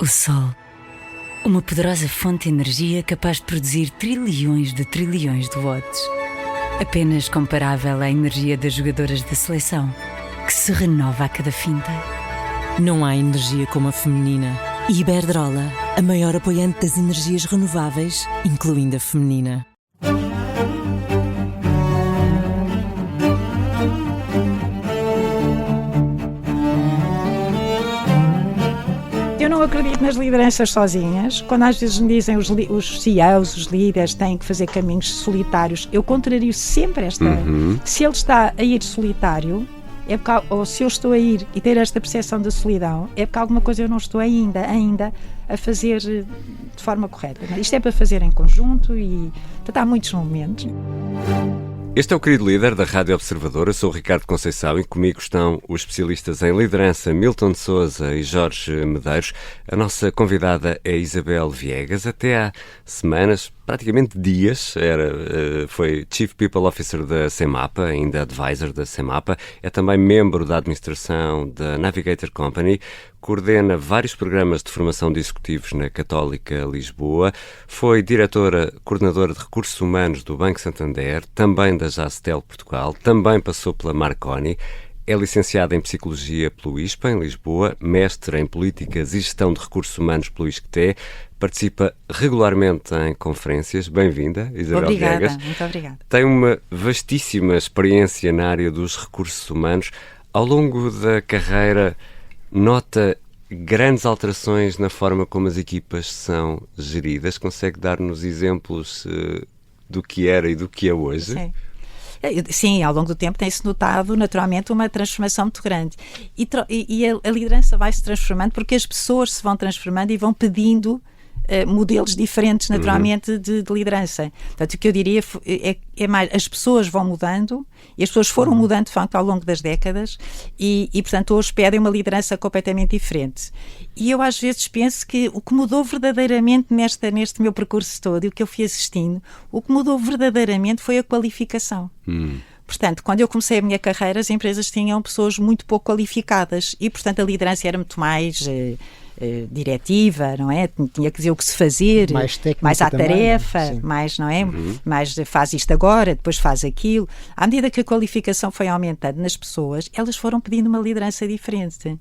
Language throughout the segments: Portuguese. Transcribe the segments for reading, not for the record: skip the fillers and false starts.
O Sol. Uma poderosa fonte de energia capaz de produzir trilhões de watts. Apenas comparável à energia das jogadoras da seleção, que se renova a cada finta. Não há energia como a feminina. E Iberdrola, a maior apoiante das energias renováveis, incluindo a feminina. Eu não acredito nas lideranças sozinhas. Quando às vezes me dizem os CEOs, os líderes, têm que fazer caminhos solitários, eu contrario sempre esta. Se ele está a ir solitário, ou se eu estou a ir e ter esta percepção da solidão, é porque alguma coisa eu não estou ainda a fazer de forma correta. Isto é para fazer em conjunto e portanto, há muitos momentos. Este é o Querido Líder da Rádio Observadora. Sou o Ricardo Conceição e comigo estão os especialistas em liderança Milton de Sousa e Jorge Medeiros. A nossa convidada é Isabel Viegas. Até há semanas, praticamente dias, foi Chief People Officer da CEMAPA, ainda Advisor da CEMAPA. É também membro da administração da Navigator Company. Coordena vários programas de formação de executivos na Católica Lisboa. Foi coordenadora de recursos humanos do Banco Santander, também da Jastel Portugal. Também passou pela Marconi. É licenciada em Psicologia pelo ISPA, em Lisboa. Mestre em Políticas e Gestão de Recursos Humanos pelo ISCTE. Participa regularmente em conferências. Bem-vinda, Isabel Viegas. Muito obrigada. Tem uma vastíssima experiência na área dos recursos humanos. Ao longo da carreira, nota grandes alterações na forma como as equipas são geridas? Consegue dar-nos exemplos do que era e do que é hoje? Sim. Sim, ao longo do tempo tem-se notado naturalmente uma transformação muito grande e a liderança vai-se transformando porque as pessoas se vão transformando e vão pedindo modelos diferentes naturalmente de liderança. Portanto, o que eu diria é mais, as pessoas vão mudando e as pessoas foram mudando de facto ao longo das décadas e portanto hoje pedem uma liderança completamente diferente. E eu às vezes penso que o que mudou verdadeiramente neste meu percurso todo e o que eu fui assistindo, o que mudou verdadeiramente foi a qualificação. Portanto, quando eu comecei a minha carreira, as empresas tinham pessoas muito pouco qualificadas e, portanto, a liderança era muito mais diretiva, não é? Tinha que dizer o que se fazer, mais à tarefa, também, mais, não é? Mais faz isto agora, depois faz aquilo. À medida que a qualificação foi aumentando nas pessoas, elas foram pedindo uma liderança diferente.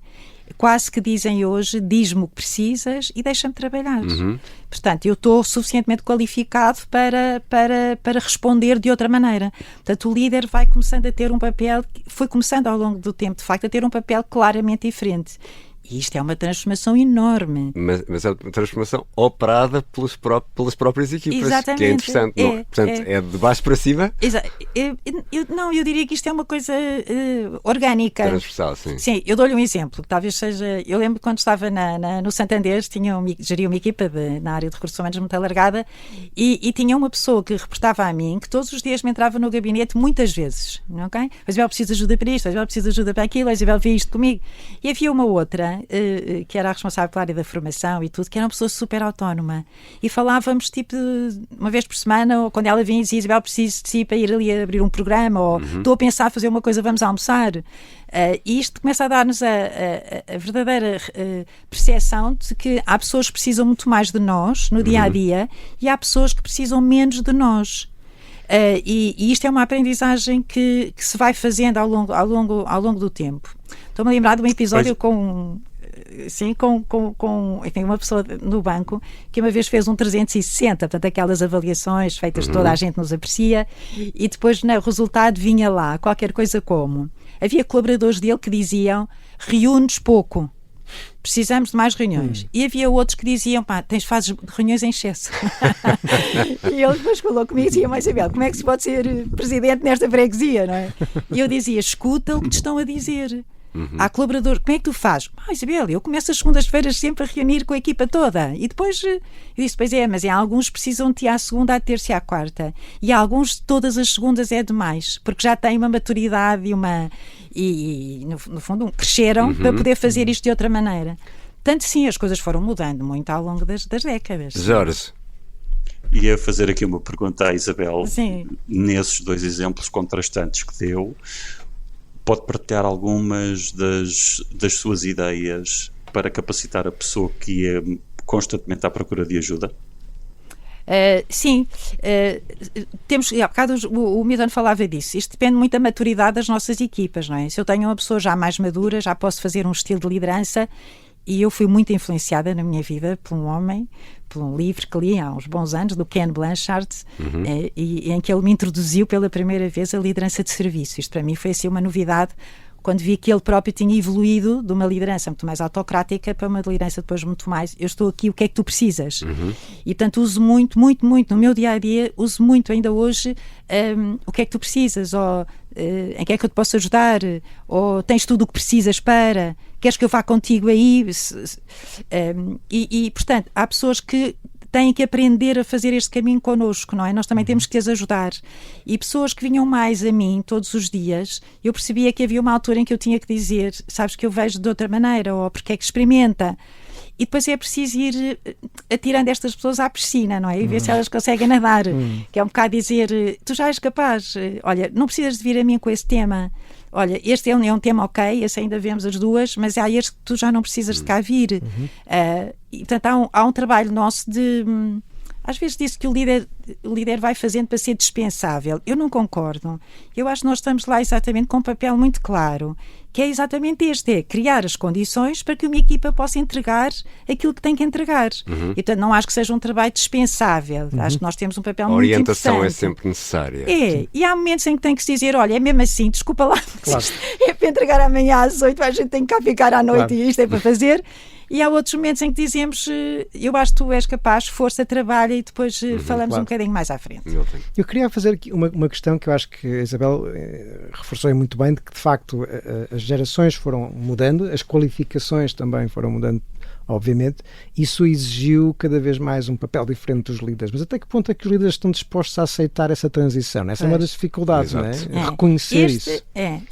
Quase que dizem hoje, diz-me o que precisas e deixa-me trabalhar. Portanto, eu estou suficientemente qualificado para responder de outra maneira. Portanto, o líder vai começando a ter um papel, foi começando ao longo do tempo, de facto, a ter um papel claramente diferente. E isto é uma transformação enorme. Mas é uma transformação operada pelas próprias equipas. Exatamente. Que é interessante. Portanto, é de baixo para cima? Eu diria que isto é uma coisa orgânica. Transversal, sim. Sim, eu dou-lhe um exemplo, que talvez seja... Eu lembro quando estava no Santander, geria uma equipa na área de recursos humanos muito alargada e tinha uma pessoa que reportava a mim, que todos os dias me entrava no gabinete muitas vezes. Ok? A Isabel precisa de ajuda para isto, a Isabel precisa de ajuda para aquilo, a Isabel vê isto comigo. E havia uma outra que era a responsável pela área da formação e tudo, que era uma pessoa super autónoma e falávamos tipo uma vez por semana, ou quando ela vinha e dizia Isabel, preciso de si para ir ali a abrir um programa, ou estou a pensar a fazer uma coisa, vamos almoçar. E isto começa a dar-nos a verdadeira percepção de que há pessoas que precisam muito mais de nós no dia-a-dia e há pessoas que precisam menos de nós. E isto é uma aprendizagem que se vai fazendo ao longo do tempo. Estou-me a lembrar de um episódio enfim, uma pessoa no banco que uma vez fez um 360, portanto aquelas avaliações feitas, toda a gente nos aprecia, e depois no resultado vinha lá qualquer coisa como, havia colaboradores dele que diziam, reúne-nos pouco, precisamos de mais reuniões. E havia outros que diziam, fazes reuniões em excesso. E ele depois falou comigo e dizia, mas Isabel, como é que se pode ser presidente nesta freguesia, não é? E eu dizia, escuta o que te estão a dizer. Há colaboradores, como é que tu fazes? Isabel, eu começo as segundas-feiras sempre a reunir com a equipa toda e depois eu disse, mas alguns precisam de ti à segunda, à terça e à quarta e alguns todas as segundas é demais, porque já têm uma maturidade e no fundo cresceram para poder fazer isto de outra maneira. Tanto sim, as coisas foram mudando muito ao longo das décadas. Jorge. Ia fazer aqui uma pergunta à Isabel. Sim. Nesses dois exemplos contrastantes que deu, pode partilhar algumas das suas ideias para capacitar a pessoa que é constantemente à procura de ajuda? Sim, temos, há bocado o Milton falava disso, isto depende muito da maturidade das nossas equipas, não é? Se eu tenho uma pessoa já mais madura, já posso fazer um estilo de liderança, e eu fui muito influenciada na minha vida por um homem, por um livro que li há uns bons anos, do Ken Blanchard, em que ele me introduziu pela primeira vez a liderança de serviço. Isto para mim foi assim uma novidade, quando vi que ele próprio tinha evoluído de uma liderança muito mais autocrática para uma liderança depois muito mais, eu estou aqui, o que é que tu precisas? E portanto uso muito no meu dia-a-dia, uso muito ainda hoje, o que é que tu precisas? Ou em que é que eu te posso ajudar? Ou tens tudo o que precisas para? Queres que eu vá contigo aí? Portanto, há pessoas que têm que aprender a fazer este caminho connosco, não é? Nós também temos que as ajudar. E pessoas que vinham mais a mim todos os dias, eu percebia que havia uma altura em que eu tinha que dizer, sabes que eu vejo de outra maneira, ou porque é que experimenta. E depois é preciso ir atirando estas pessoas à piscina, não é? E ver se elas conseguem nadar. Que é um bocado dizer, tu já és capaz, olha, não precisas de vir a mim com esse tema. Olha, este é um tema ok, esse ainda vemos as duas, mas há este que tu já não precisas de cá vir. E, portanto, há um trabalho nosso de... Às vezes diz que o líder vai fazendo para ser dispensável. Eu não concordo. Eu acho que nós estamos lá exatamente com um papel muito claro, que é exatamente este, é criar as condições para que uma equipa possa entregar aquilo que tem que entregar. E, portanto, não acho que seja um trabalho dispensável. Acho que nós temos um papel muito importante. A orientação é sempre necessária. E há momentos em que tem que se dizer, olha, é mesmo assim, desculpa lá, claro. É para entregar amanhã às 8, a gente tem que cá ficar à noite, claro. E isto é para fazer. E há outros momentos em que dizemos, eu acho que tu és capaz, força, trabalha, e depois falamos um bocadinho mais à frente. Eu queria fazer aqui uma questão que eu acho que a Isabel reforçou muito bem, de que de facto as gerações foram mudando, as qualificações também foram mudando, obviamente. Isso exigiu cada vez mais um papel diferente dos líderes. Mas até que ponto é que os líderes estão dispostos a aceitar essa transição? Essa é uma das dificuldades, não é? Reconhecer isso.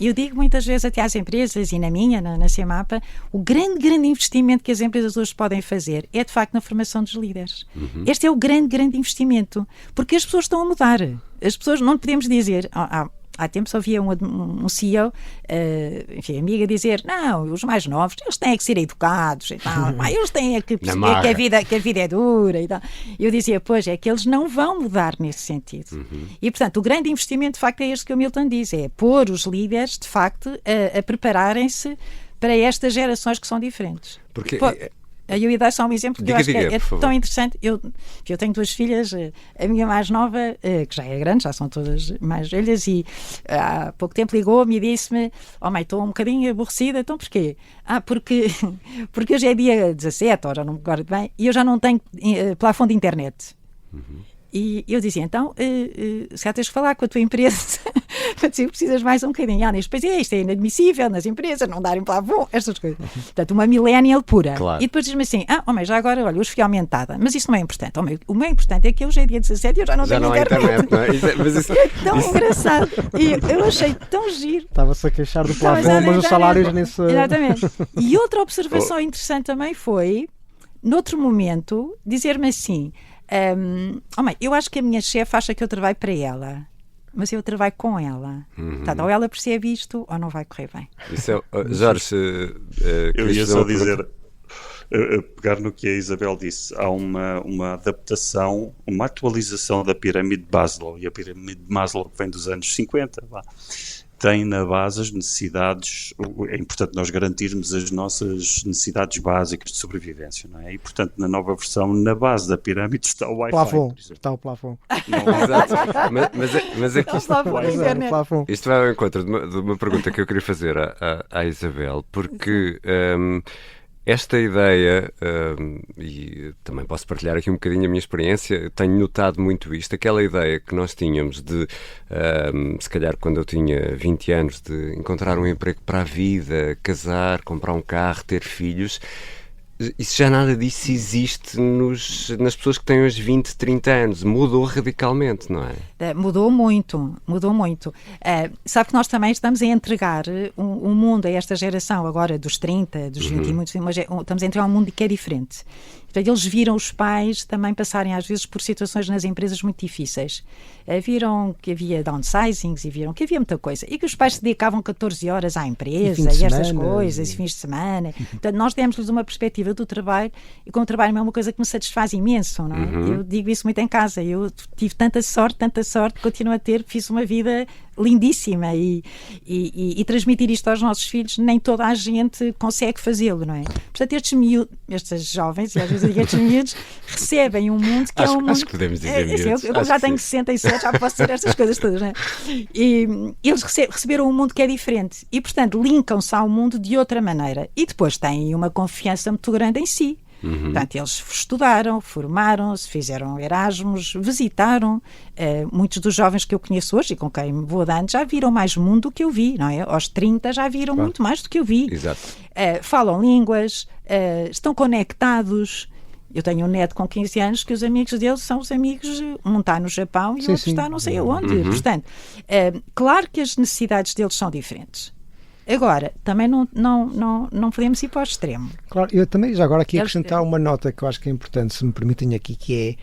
Eu digo muitas vezes até às empresas, e na minha, na CEMAPA, o grande investimento que as empresas hoje podem fazer é de facto na formação dos líderes. Este é o grande investimento, porque as pessoas estão a mudar. As pessoas, não podemos dizer... Há tempos ouvia um CEO, enfim, amiga, dizer, não, os mais novos, eles têm que ser educados e tal, eles têm que perceber que a vida é dura e tal. Eu dizia, pois, é que eles não vão mudar nesse sentido. E, portanto, o grande investimento, de facto, é este que o Milton diz, é pôr os líderes, de facto, a prepararem-se para estas gerações que são diferentes. Porque... Eu ia dar só um exemplo que eu acho que é tão interessante. Eu tenho 2 filhas, a minha mais nova, que já é grande, já são todas mais velhas, e há pouco tempo ligou-me e disse-me, mãe, estou um bocadinho aborrecida, então porquê? Porque hoje é dia 17, ou já não me recordo bem, e eu já não tenho plafond de internet. E eu dizia, então, se já tens que falar com a tua empresa para dizer que precisas mais um bocadinho. Depois isto é inadmissível nas empresas, não darem plafond, estas coisas. Portanto, uma millennial pura. Claro. E depois diz-me assim, já agora, olha, hoje fui aumentada. Mas isso não é importante. O meu importante é que hoje é dia 17 e eu já não tenho internet. Não é? É tão engraçado. E eu achei tão giro. Estava-se a queixar do plafond, mas os salários nem se... Exatamente. E outra observação interessante também foi, noutro momento, dizer-me assim... eu acho que a minha chefe acha que eu trabalho para ela, mas eu trabalho com ela. Portanto, ou ela percebe isto ou não vai correr bem. Isso é, Jorge, eu ia só dizer, pegar no que a Isabel disse, há uma adaptação, uma atualização da pirâmide de Maslow, e a pirâmide de Maslow que vem dos anos 50, tem na base as necessidades, é importante nós garantirmos as nossas necessidades básicas de sobrevivência, não é? E, portanto, na nova versão, na base da pirâmide está o Wi-Fi. Está o plafond. Exato. Mas aqui isto vai ao encontro de uma pergunta que eu queria fazer à Isabel, porque... esta ideia, e também posso partilhar aqui um bocadinho a minha experiência, tenho notado muito isto, aquela ideia que nós tínhamos de, se calhar quando eu tinha 20 anos, de encontrar um emprego para a vida, casar, comprar um carro, ter filhos, isso já nada disso existe nas pessoas que têm hoje 20, 30 anos. Mudou radicalmente, não é? Mudou muito. Sabe que nós também estamos a entregar um mundo a esta geração agora dos 30, dos 20 e muitos, mas estamos a entregar um mundo que é diferente. Portanto, Portanto, eles viram os pais também passarem às vezes por situações nas empresas muito difíceis. Viram que havia downsizings e viram que havia muita coisa. E que os pais se dedicavam 14 horas à empresa e estas coisas, e fins de semana. Portanto, nós demos-lhes uma perspectiva do trabalho, e como o trabalho é uma coisa que me satisfaz imenso, não é? Eu digo isso muito em casa. Eu tive tanta sorte, continuo a ter, fiz uma vida lindíssima e transmitir isto aos nossos filhos, nem toda a gente consegue fazê-lo, não é? Portanto, estes jovens, e às vezes eu digo estes miúdos, recebem um mundo que é um mundo... Acho que podemos dizer miúdos. Eu já tenho 67, já posso dizer estas coisas todas, não é? E eles receberam um mundo que é diferente e, portanto, linkam-se ao mundo de outra maneira e depois têm uma confiança muito grande em si. Portanto, eles estudaram, formaram-se, fizeram Erasmus, visitaram. Muitos dos jovens que eu conheço hoje e com quem me vou dando já viram mais mundo do que eu vi, não é? Aos 30 já viram muito mais do que eu vi. Exato. Falam línguas, estão conectados. Eu tenho um neto com 15 anos que os amigos dele são os amigos, um está no Japão e o outro está não sei aonde. Portanto, claro que as necessidades deles são diferentes. Agora, também não podemos ir para o extremo. Claro, eu também já agora aqui acrescentar uma nota que eu acho que é importante, se me permitem aqui, que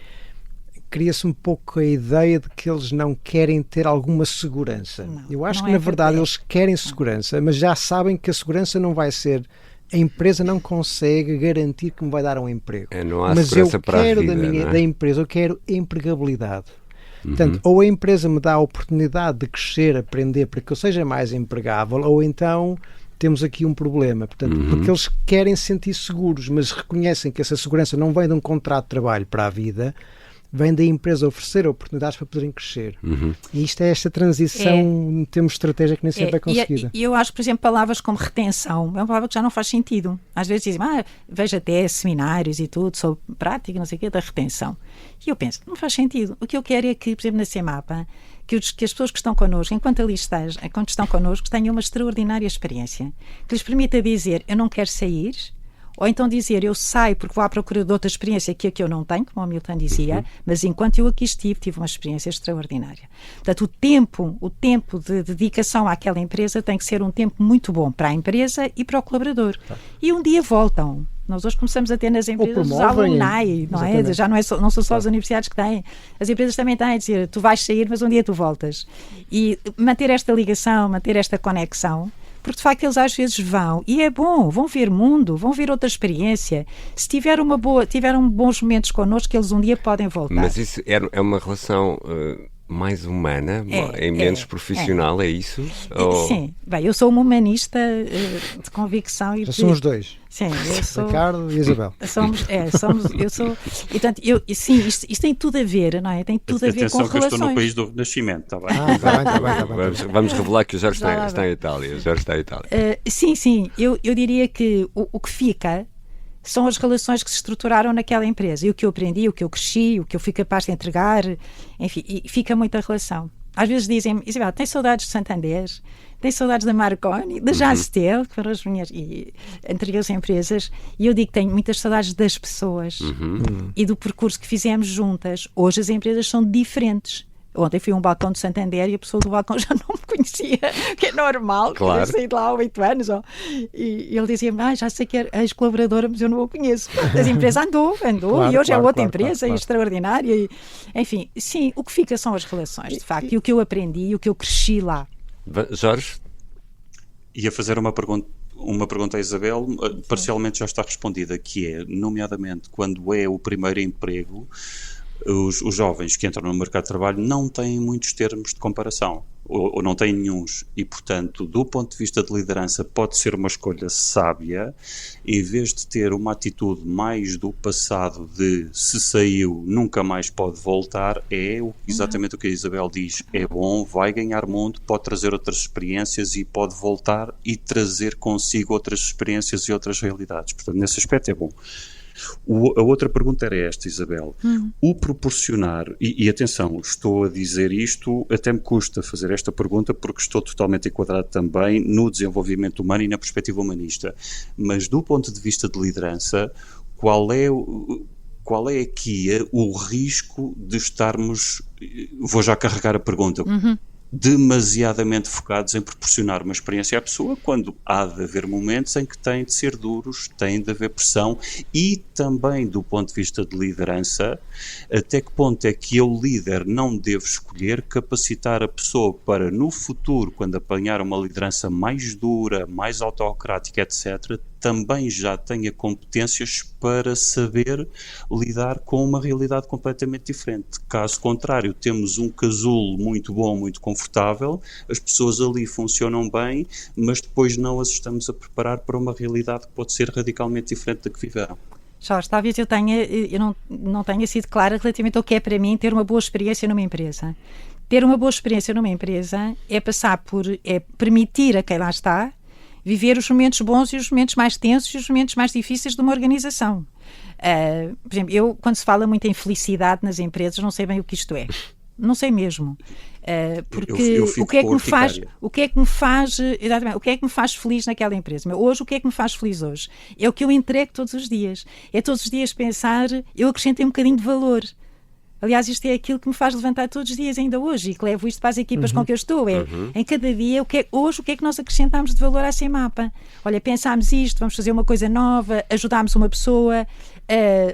cria-se um pouco a ideia de que eles não querem ter alguma segurança. Eu acho que na verdade eles querem segurança, mas já sabem que a segurança não vai ser... A empresa não consegue garantir que me vai dar um emprego. Não há mas eu para quero a vida, da empresa, eu quero empregabilidade. Portanto, ou a empresa me dá a oportunidade de crescer, aprender para que eu seja mais empregável, ou então temos aqui um problema. Portanto, porque eles querem se sentir seguros, mas reconhecem que essa segurança não vem de um contrato de trabalho para a vida, vem da empresa oferecer oportunidades para poderem crescer. E isto é esta transição em termos de estratégia que nem sempre é conseguida. E eu acho, por exemplo, palavras como retenção é uma palavra que já não faz sentido. Às vezes dizem, vejo até seminários e tudo sobre prática, não sei o quê, da retenção. E eu penso, não faz sentido. O que eu quero é que, por exemplo, na CEMAPA, que as pessoas que estão connosco, enquanto estão connosco, tenham uma extraordinária experiência, que lhes permita dizer, eu não quero sair. Ou então dizer, eu saio porque vou à procura de outra experiência que eu não tenho, como o Milton dizia, mas enquanto eu aqui estive, tive uma experiência extraordinária. Portanto, o tempo de dedicação àquela empresa tem que ser um tempo muito bom para a empresa e para o colaborador. E um dia voltam. Nós hoje começamos a ter nas empresas os alumni, não é? Já não são só as universidades que têm. As empresas também têm a dizer, tu vais sair, mas um dia tu voltas. E manter esta ligação, manter esta conexão, porque de facto eles às vezes vão, e é bom, vão ver mundo, vão ver outra experiência. Se tiveram bons momentos connosco, eles um dia podem voltar. Mas isso é uma relação mais humana, menos profissional, é isso? Sim, bem, eu sou uma humanista de convicção. Já são os dois. Sim, eu sou... Ricardo e Isabel. Eu sou... E, portanto, sim, isto tem tudo a ver, não é? Tem tudo a ver com relações. Atenção que eu estou no país do Renascimento, está bem? Tá bem. Vamos revelar que o Jorge está em Itália. Sim, eu diria que o que fica são as relações que se estruturaram naquela empresa. E o que eu aprendi, o que eu cresci, o que eu fui capaz de entregar, enfim, e fica muita relação. Às vezes dizem-me, Isabel, tens saudades de Santander? Tens saudades da Marconi, da Jastel, que foram as minhas anteriores empresas? E eu digo que tenho muitas saudades das pessoas e do percurso que fizemos juntas. Hoje as empresas são diferentes. Ontem fui a um balcão de Santander e a pessoa do balcão já não me conhecia, que é normal, claro. Eu saí de lá há 8 anos. E ele dizia-me, já sei que é ex-colaboradora, mas eu não o conheço. A empresa andou claro, e hoje é outra empresa extraordinária. E, enfim, sim, o que fica são as relações, de facto, e o que eu aprendi e o que eu cresci lá. Jorge? Ia fazer uma pergunta à Isabel, parcialmente já está respondida, que é, nomeadamente, quando é o primeiro emprego, os jovens que entram no mercado de trabalho não têm muitos termos de comparação, ou não têm nenhuns, e portanto, do ponto de vista de liderança, pode ser uma escolha sábia, em vez de ter uma atitude mais do passado de se saiu, nunca mais pode voltar, exatamente o que a Isabel diz, é bom, vai ganhar mundo, pode trazer outras experiências e pode voltar e trazer consigo outras experiências e outras realidades, portanto, nesse aspecto é bom. A outra pergunta era esta, Isabel. O proporcionar, e atenção, estou a dizer isto, até me custa fazer esta pergunta porque estou totalmente enquadrado também no desenvolvimento humano e na perspectiva humanista, mas do ponto de vista de liderança, qual é aqui o risco de estarmos, vou já carregar a pergunta, demasiadamente focados em proporcionar uma experiência à pessoa, quando há de haver momentos em que têm de ser duros, têm de haver pressão, e também do ponto de vista de liderança, até que ponto é que eu, líder, não devo escolher capacitar a pessoa para no futuro, quando apanhar uma liderança mais dura, mais autocrática, etc., também já tenha competências para saber lidar com uma realidade completamente diferente. Caso contrário, temos um casulo muito bom, muito confortável, as pessoas ali funcionam bem, mas depois não as estamos a preparar para uma realidade que pode ser radicalmente diferente da que viveram. Jorge, talvez eu não tenha sido clara relativamente ao que é para mim ter uma boa experiência numa empresa. Ter uma boa experiência numa empresa é permitir a quem lá está viver os momentos bons e os momentos mais tensos e os momentos mais difíceis de uma organização. Por exemplo, quando se fala muito em felicidade nas empresas, não sei bem o que isto é. Não sei mesmo. Porque o que é que me faz feliz naquela empresa? Hoje, o que é que me faz feliz hoje? É o que eu entrego todos os dias. É todos os dias pensar, eu acrescentei um bocadinho de valor. Aliás, isto é aquilo que me faz levantar todos os dias, ainda hoje, e que levo isto para as equipas com que eu estou. Em cada dia, hoje, o que é que nós acrescentamos de valor à CEMAPA? Olha, pensámos isto, vamos fazer uma coisa nova, ajudámos uma pessoa,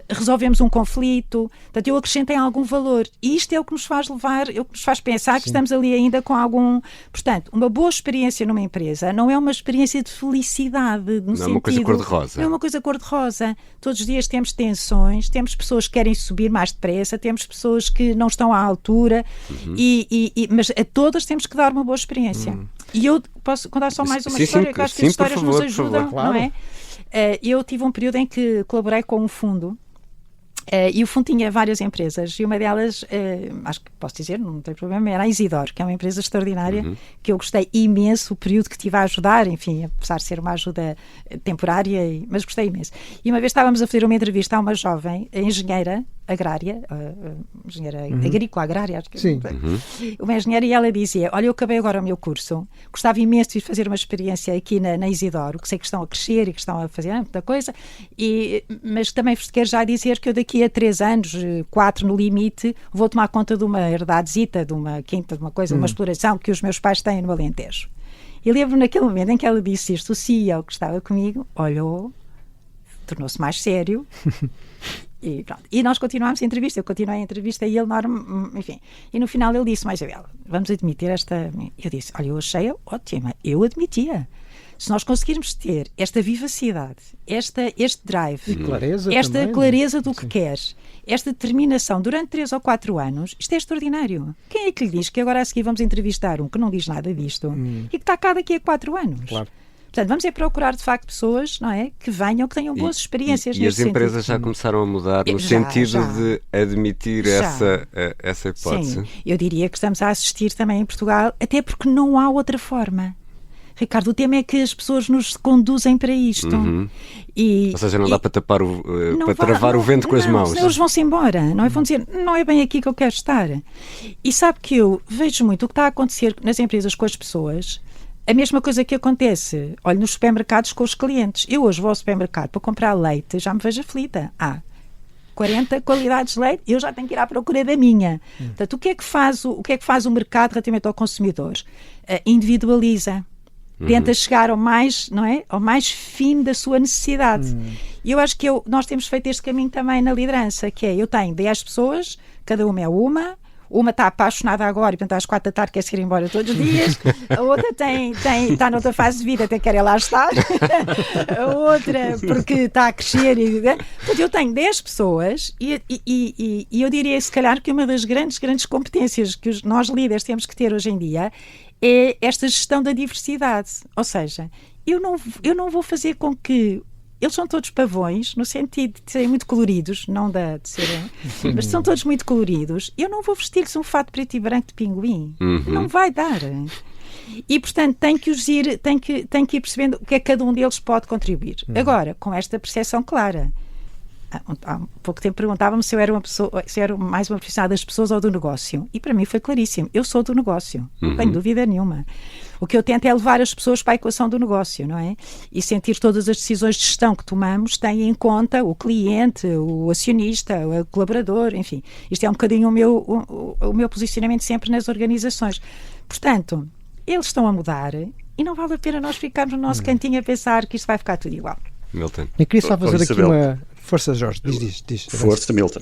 resolvemos um conflito. Portanto, eu acrescentei algum valor. E isto é o que nos faz levar, é o que nos faz pensar que estamos ali ainda com algum... Portanto, uma boa experiência numa empresa não é uma experiência de felicidade, no sentido... Não é uma coisa cor-de-rosa. Não é uma coisa cor-de-rosa. Todos os dias temos tensões, temos pessoas que querem subir mais depressa, temos pessoas que não estão à altura, mas a todas temos que dar uma boa experiência. E eu posso contar só mais uma história, que eu acho que as histórias nos ajudam, não é? Eu tive um período em que colaborei com um fundo, e o fundo tinha várias empresas, e uma delas, acho que posso dizer, não tem problema, era a Isidoro, que é uma empresa extraordinária, que eu gostei imenso, o período que estive a ajudar, enfim, apesar de ser uma ajuda temporária, mas gostei imenso. E uma vez estávamos a fazer uma entrevista a uma jovem engenheira agrária, engenheira agrícola, agrária, acho que uma engenheira, e ela dizia, olha, eu acabei agora o meu curso, gostava imenso de fazer uma experiência aqui na Isidoro, que sei que estão a crescer e que estão a fazer muita coisa, mas também vos quero já dizer que eu daqui a 3 anos, 4 no limite, vou tomar conta de uma herdadezita, de uma quinta, de uma coisa, de uma exploração que os meus pais têm no Alentejo. E lembro naquele momento em que ela disse isto, o CEO que estava comigo olhou, tornou-se mais sério. E pronto. E nós continuámos a entrevista, eu continuei a entrevista e ele, enfim, e no final ele disse, mas Isabel, vamos admitir esta... Eu disse, olha, eu achei ótima, eu admitia. Se nós conseguirmos ter esta vivacidade, este drive, esta clareza do que queres, esta determinação durante 3 ou 4 anos, isto é extraordinário. Quem é que lhe diz que agora a seguir vamos entrevistar um que não diz nada disto e que está cá daqui a 4 anos? Claro. Portanto, vamos procurar de facto pessoas, não é, que venham, que tenham boas experiências. E as empresas já começaram a mudar no sentido de admitir essa hipótese? Sim, eu diria que estamos a assistir também em Portugal, até porque não há outra forma. Ricardo, o tema é que as pessoas nos conduzem para isto. Ou seja, não dá para tapar para travar o vento com as mãos. Eles vão-se embora, não é? Vão dizer, não é bem aqui que eu quero estar. E sabe que eu vejo muito o que está a acontecer nas empresas com as pessoas. A mesma coisa que acontece, olha, nos supermercados com os clientes. Eu hoje vou ao supermercado para comprar leite, já me vejo aflita. 40 qualidades de leite, eu já tenho que ir à procura da minha. Portanto, o que é que faz o mercado relativamente ao consumidor? Individualiza. Tenta chegar ao mais, não é? Ao mais fino da sua necessidade. E eu acho que nós temos feito este caminho também na liderança, que é, eu tenho 10 pessoas, cada uma é uma está apaixonada agora e, portanto, às 4 da tarde quer se ir embora todos os dias, a outra está noutra fase de vida, até quer lá estar, a outra porque está a crescer. Portanto, eu tenho 10 pessoas e eu diria, se calhar, que uma das grandes competências que nós líderes temos que ter hoje em dia é esta gestão da diversidade. Ou seja, eu não vou fazer com que... Eles são todos pavões, no sentido de serem muito coloridos, não de serem, mas são todos muito coloridos. Eu não vou vestir-lhes um fato preto e branco de pinguim. Não vai dar. E, portanto, tem que ir percebendo o que é que cada um deles pode contribuir. Agora, com esta percepção clara. Há pouco tempo perguntavam-me se eu era mais uma profissional das pessoas ou do negócio. E para mim foi claríssimo. Eu sou do negócio. Não tenho dúvida nenhuma. O que eu tento é levar as pessoas para a equação do negócio, não é? E sentir todas as decisões de gestão que tomamos têm em conta o cliente, o acionista, o colaborador, enfim. Isto é um bocadinho o meu posicionamento sempre nas organizações. Portanto, eles estão a mudar e não vale a pena nós ficarmos no nosso cantinho a pensar que isto vai ficar tudo igual. Milton. Eu queria só fazer aqui uma... Força, Jorge, diz. Força, Milton.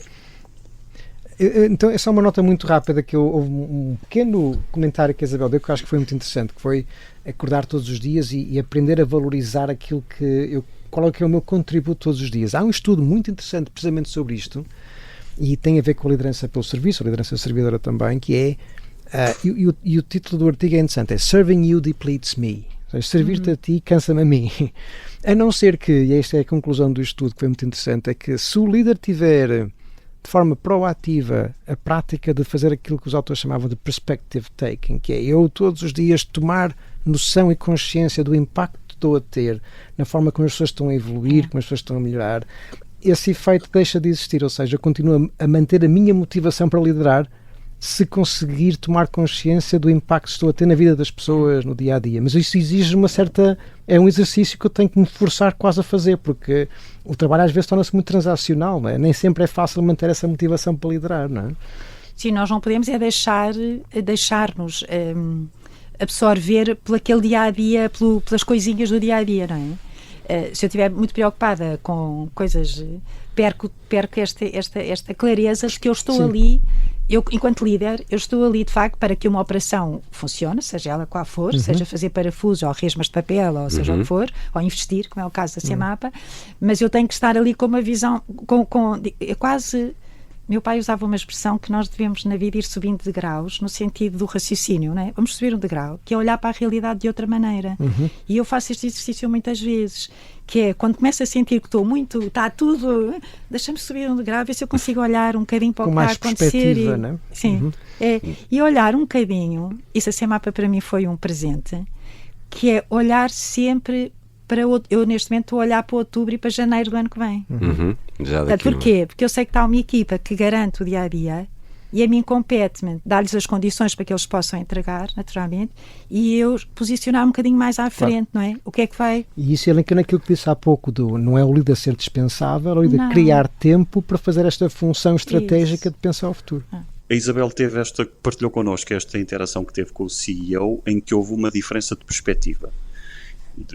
Então, é só uma nota muito rápida, que houve um pequeno comentário que a Isabel deu, que eu acho que foi muito interessante, que foi acordar todos os dias e aprender a valorizar aquilo qual é que é o meu contributo todos os dias. Há um estudo muito interessante precisamente sobre isto, e tem a ver com a liderança pelo serviço, a liderança servidora também, que é, e o título do artigo é interessante, é Serving You Depletes Me. Ou seja, servir-te a ti cansa-me a mim. A não ser que, e esta é a conclusão do estudo que foi muito interessante, é que se o líder tiver de forma proativa a prática de fazer aquilo que os autores chamavam de perspective taking, que é eu todos os dias tomar noção e consciência do impacto que estou a ter na forma como as pessoas estão a evoluir, como as pessoas estão a melhorar, esse efeito deixa de existir, ou seja, eu continuo a manter a minha motivação para liderar se conseguir tomar consciência do impacto que estou a ter na vida das pessoas no dia a dia. Mas isso exige é um exercício que eu tenho que me forçar quase a fazer, porque o trabalho às vezes torna-se muito transacional, não é? Nem sempre é fácil manter essa motivação para liderar, não é? Sim, nós não podemos deixar-nos absorver por aquele dia a dia, pelas coisinhas do dia a dia, não é? Se eu estiver muito preocupada com coisas, perco esta clareza de que eu estou ali. Eu, enquanto líder, eu estou ali, de facto, para que uma operação funcione, seja ela qual for, seja fazer parafusos ou resmas de papel, ou seja o que for, ou investir, como é o caso da CEMAPA, mas eu tenho que estar ali com uma visão, é quase... Meu pai usava uma expressão que nós devemos na vida ir subindo de graus, no sentido do raciocínio, não é? Vamos subir um degrau, que é olhar para a realidade de outra maneira. E eu faço este exercício muitas vezes, que é quando começo a sentir que está tudo, deixa-me subir um degrau, ver se eu consigo olhar um bocadinho para o que está a acontecer. Não é? Sim, e olhar um bocadinho, isso a CEMAPA para mim foi um presente, que é olhar sempre para eu neste momento estou a olhar para outubro e para janeiro do ano que vem. Porquê? Porque eu sei que está uma equipa que garante o dia-a-dia e a mim compete-me dar-lhes as condições para que eles possam entregar, naturalmente, e eu posicionar um bocadinho mais à frente, não é? O que é que vai... E isso é naquilo que disse há pouco, não é o líder ser dispensável, é o líder criar tempo para fazer esta função estratégica de pensar ao futuro. A Isabel partilhou connosco esta interação que teve com o CEO, em que houve uma diferença de perspectiva.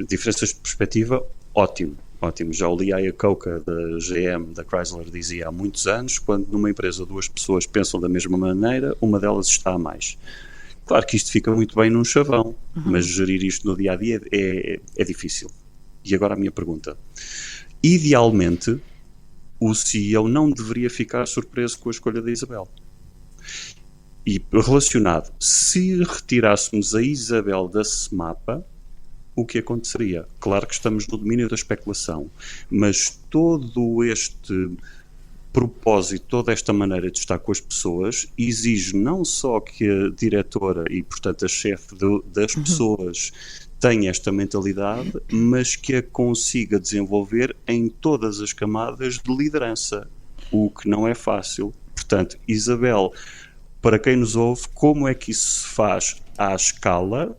Diferenças de perspectiva, ótimo. Já o Lee Iacocca da GM, da Chrysler, dizia há muitos anos, quando numa empresa duas pessoas pensam da mesma maneira, uma delas está a mais. Claro que isto fica muito bem num chavão, mas gerir isto no dia-a-dia é difícil. E agora a minha pergunta. Idealmente, o CEO não deveria ficar surpreso com a escolha da Isabel. E relacionado, se retirássemos a Isabel da CEMAPA, o que aconteceria? Claro que estamos no domínio da especulação, mas todo este propósito, toda esta maneira de estar com as pessoas exige não só que a diretora e, portanto, a chefe das pessoas tenha esta mentalidade, mas que a consiga desenvolver em todas as camadas de liderança, o que não é fácil. Portanto, Isabel, para quem nos ouve, como é que isso se faz à escala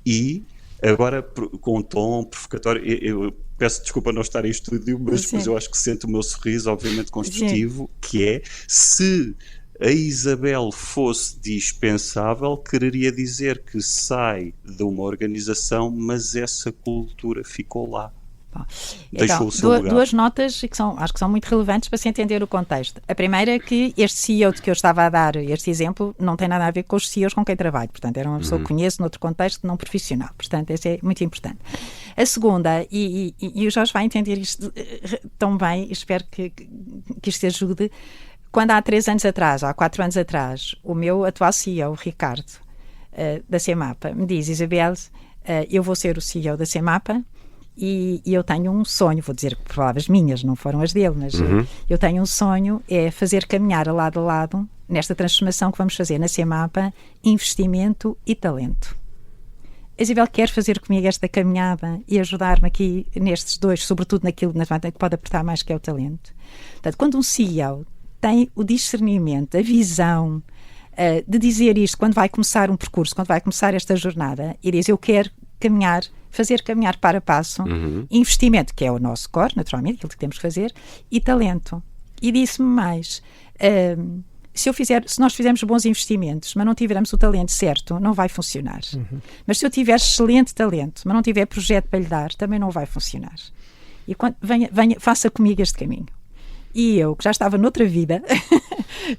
e... Agora, com um tom provocatório, eu peço desculpa não estar em estúdio, mas eu acho que sinto o meu sorriso, obviamente construtivo, que é, se a Isabel fosse dispensável, quereria dizer que sai de uma organização, mas essa cultura ficou lá. Então, duas notas que acho que são muito relevantes para se entender o contexto. A primeira é que este CEO de que eu estava a dar este exemplo não tem nada a ver com os CEOs com quem trabalho, portanto era uma pessoa que conheço noutro contexto não profissional, portanto esse é muito importante. A segunda, e o Jorge vai entender isto tão bem, espero que isto ajude, quando há 3 anos atrás, há 4 anos atrás, o meu atual CEO, o Ricardo, da CEMAPA, me diz: Isabel, eu vou ser o CEO da CEMAPA, e eu tenho um sonho, vou dizer palavras minhas, não foram as dele, mas eu tenho um sonho, é fazer caminhar lado a lado, nesta transformação que vamos fazer na CEMAPA, investimento e talento. A Isabel quer fazer comigo esta caminhada e ajudar-me aqui nestes dois, sobretudo naquilo que pode apertar mais, que é o talento. Portanto, quando um CEO tem o discernimento, a visão de dizer isto quando vai começar um percurso, quando vai começar esta jornada, e diz: eu quero fazer caminhar para passo, investimento, que é o nosso core, naturalmente, aquilo que temos que fazer, e talento. E disse-me mais, se nós fizermos bons investimentos, mas não tivermos o talento certo, não vai funcionar. Mas se eu tiver excelente talento, mas não tiver projeto para lhe dar, também não vai funcionar. E quando faça comigo este caminho. E eu, que já estava noutra vida,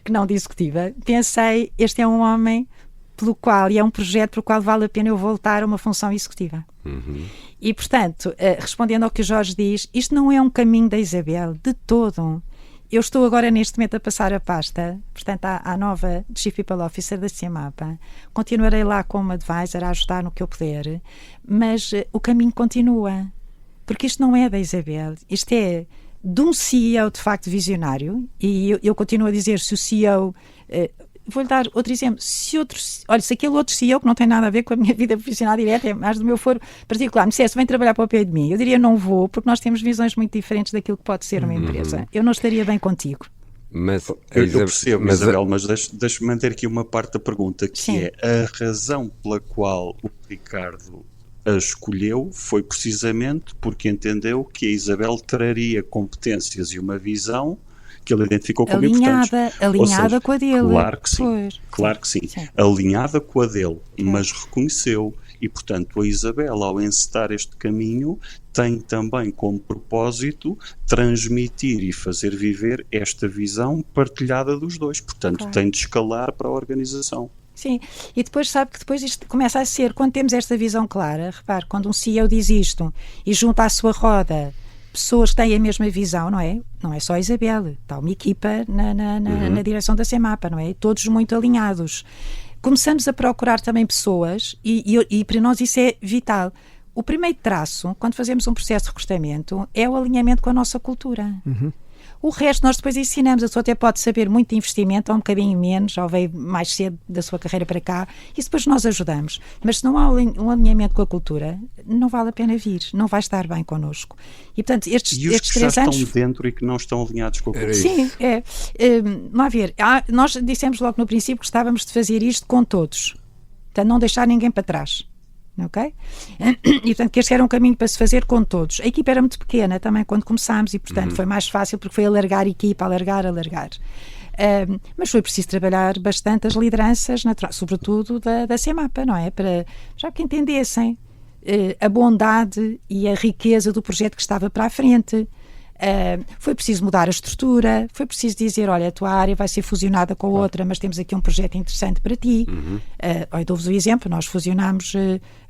que não de executiva, pensei, este é um homem pelo qual, e é um projeto pelo qual vale a pena eu voltar a uma função executiva. E, portanto, respondendo ao que o Jorge diz, isto não é um caminho da Isabel, de todo. Eu estou agora neste momento a passar a pasta, portanto, à nova Chief People Officer da CIEMAPA. Continuarei lá como advisor a ajudar no que eu puder, mas o caminho continua. Porque isto não é da Isabel, isto é de um CEO de facto visionário, e eu continuo a dizer, se o CEO... Vou-lhe dar outro exemplo. Se aquele outro CEO que não tem nada a ver com a minha vida profissional direta, é mais do meu foro particular, me dissesse, vem trabalhar para o pé de mim, eu diria, não vou, porque nós temos visões muito diferentes daquilo que pode ser uma empresa. Eu não estaria bem contigo. Mas, eu percebo, Isabel, mas deixe-me manter aqui uma parte da pergunta, que Sim. é a razão pela qual o Ricardo a escolheu foi precisamente porque entendeu que a Isabel traria competências e uma visão que ele identificou como importantes. Alinhada com a dele. Claro que sim, claro que sim. Alinhada com a dele, mas reconheceu. E, portanto, a Isabel, ao encetar este caminho, tem também como propósito transmitir e fazer viver esta visão partilhada dos dois. Portanto, tem de escalar para a organização. Sim, e depois sabe que depois isto começa a ser, quando temos esta visão clara, repare, quando um CEO diz isto e junta à sua roda pessoas que têm a mesma visão, não é? Não é só a Isabel, está uma equipa na direção da CIEMAPA, não é? Todos muito alinhados. Começamos a procurar também pessoas e para nós isso é vital. O primeiro traço, quando fazemos um processo de recrutamento, é o alinhamento com a nossa cultura. O resto nós depois ensinamos, a pessoa até pode saber muito de investimento, ou um bocadinho menos, ou veio mais cedo da sua carreira para cá, e depois nós ajudamos. Mas se não há um alinhamento com a cultura, não vale a pena vir, não vai estar bem connosco. E portanto, estes 3 anos... E os que já estão dentro e que não estão alinhados com a cultura? Sim, vamos ver, nós dissemos logo no princípio que gostávamos de fazer isto com todos, portanto não deixar ninguém para trás. Ok? E portanto que este era um caminho para se fazer com todos. A equipa era muito pequena também quando começámos e portanto foi mais fácil porque foi alargar a equipa, alargar. Mas foi preciso trabalhar bastante as lideranças, sobretudo da CIEMAPA, não é? Já que entendessem a bondade e a riqueza do projeto que estava para a frente. Foi preciso mudar a estrutura, foi preciso dizer, olha, a tua área vai ser fusionada com a outra, mas temos aqui um projeto interessante para ti. Eu dou-vos o exemplo, nós fusionámos